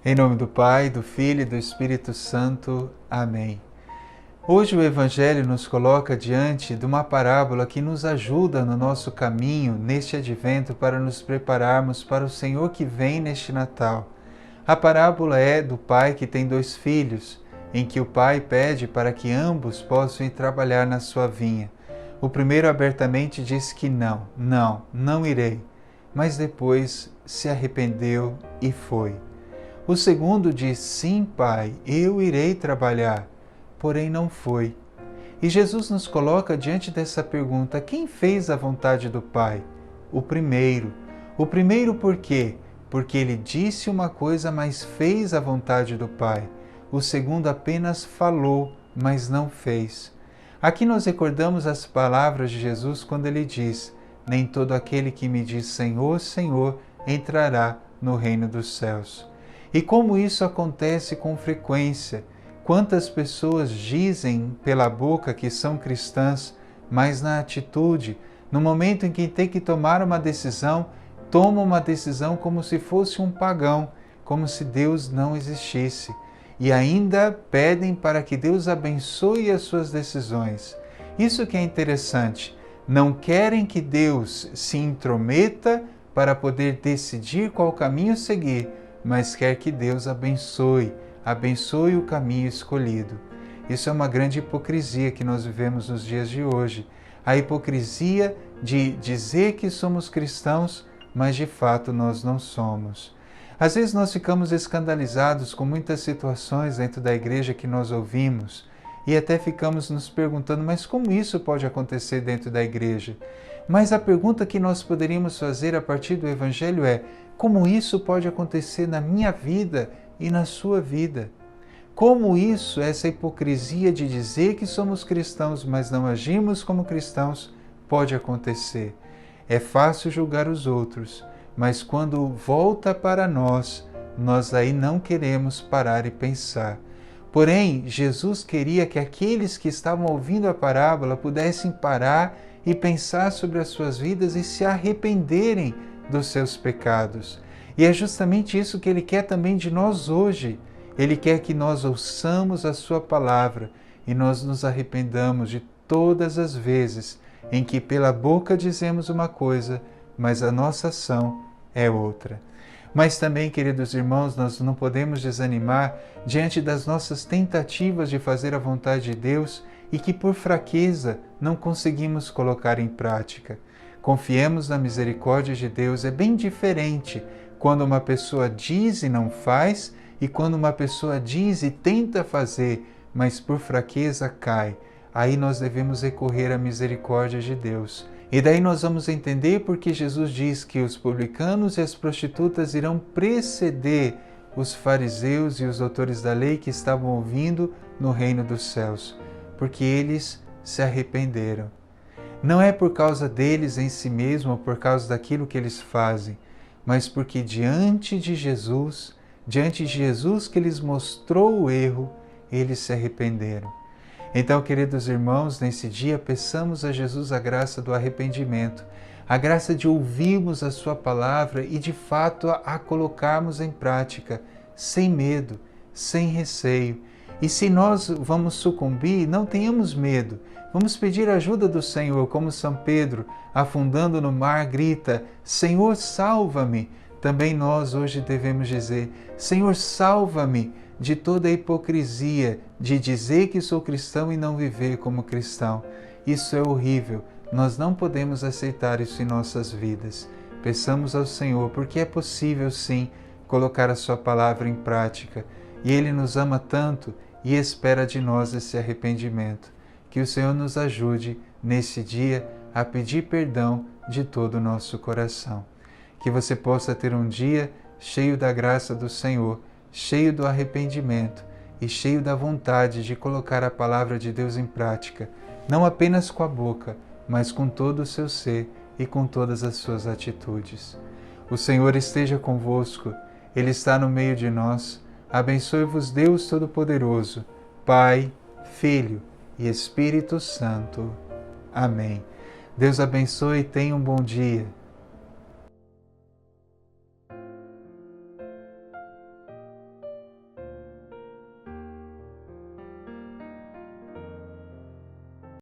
Em nome do Pai, do Filho e do Espírito Santo. Amém. Hoje o Evangelho nos coloca diante de uma parábola que nos ajuda no nosso caminho neste advento para nos prepararmos para o Senhor que vem neste Natal. A parábola é do pai que tem 2 filhos, em que o pai pede para que ambos possam ir trabalhar na sua vinha. O primeiro abertamente disse que não irei, mas depois se arrependeu e foi. O segundo diz: sim, pai, eu irei trabalhar, porém não foi. E Jesus nos coloca diante dessa pergunta: quem fez a vontade do Pai? O primeiro. O primeiro por quê? Porque ele disse uma coisa, mas fez a vontade do Pai. O segundo apenas falou, mas não fez. Aqui nós recordamos as palavras de Jesus quando ele diz: nem todo aquele que me diz Senhor, Senhor, entrará no reino dos céus. E como isso acontece com frequência, quantas pessoas dizem pela boca que são cristãs, mas na atitude, no momento em que tem que tomar uma decisão, tomam uma decisão como se fosse um pagão, como se Deus não existisse. E ainda pedem para que Deus abençoe as suas decisões. Isso que é interessante. Não querem que Deus se intrometa para poder decidir qual caminho seguir, mas quer que Deus abençoe o caminho escolhido. Isso é uma grande hipocrisia que nós vivemos nos dias de hoje. A hipocrisia de dizer que somos cristãos, mas de fato nós não somos. Às vezes nós ficamos escandalizados com muitas situações dentro da igreja que nós ouvimos e até ficamos nos perguntando, mas como isso pode acontecer dentro da igreja? Mas a pergunta que nós poderíamos fazer a partir do Evangelho é: como isso pode acontecer na minha vida e na sua vida? Como isso, essa hipocrisia de dizer que somos cristãos, mas não agimos como cristãos, pode acontecer? É fácil julgar os outros, mas quando volta para nós aí não queremos parar e pensar. Porém, Jesus queria que aqueles que estavam ouvindo a parábola pudessem parar e pensar sobre as suas vidas e se arrependerem dos seus pecados. E é justamente isso que Ele quer também de nós hoje. Ele quer que nós ouçamos a sua palavra e nós nos arrependamos de todas as vezes em que pela boca dizemos uma coisa, mas a nossa ação é outra. Mas também, queridos irmãos, nós não podemos desanimar diante das nossas tentativas de fazer a vontade de Deus e que por fraqueza não conseguimos colocar em prática. Confiemos na misericórdia de Deus. É bem diferente quando uma pessoa diz e não faz, e quando uma pessoa diz e tenta fazer, mas por fraqueza cai. Aí nós devemos recorrer à misericórdia de Deus. E daí nós vamos entender porque Jesus diz que os publicanos e as prostitutas irão preceder os fariseus e os doutores da lei que estavam ouvindo no reino dos céus, porque eles se arrependeram. Não é por causa deles em si mesmo ou por causa daquilo que eles fazem, mas porque diante de Jesus que lhes mostrou o erro, eles se arrependeram. Então, queridos irmãos, nesse dia peçamos a Jesus a graça do arrependimento, a graça de ouvirmos a sua palavra e de fato a colocarmos em prática, sem medo, sem receio. E se nós vamos sucumbir, não tenhamos medo. Vamos pedir ajuda do Senhor, como São Pedro, afundando no mar, grita: Senhor, salva-me. Também nós hoje devemos dizer: Senhor, salva-me de toda a hipocrisia de dizer que sou cristão e não viver como cristão. Isso é horrível. Nós não podemos aceitar isso em nossas vidas. Peçamos ao Senhor, porque é possível sim colocar a sua palavra em prática. E Ele nos ama tanto e espera de nós esse arrependimento. Que o Senhor nos ajude nesse dia a pedir perdão de todo o nosso coração. Que você possa ter um dia cheio da graça do Senhor, cheio do arrependimento e cheio da vontade de colocar a palavra de Deus em prática, não apenas com a boca, mas com todo o seu ser e com todas as suas atitudes. O Senhor esteja convosco, Ele está no meio de nós. Abençoe-vos Deus Todo-Poderoso, Pai, Filho e Espírito Santo. Amém. Deus abençoe e tenha um bom dia.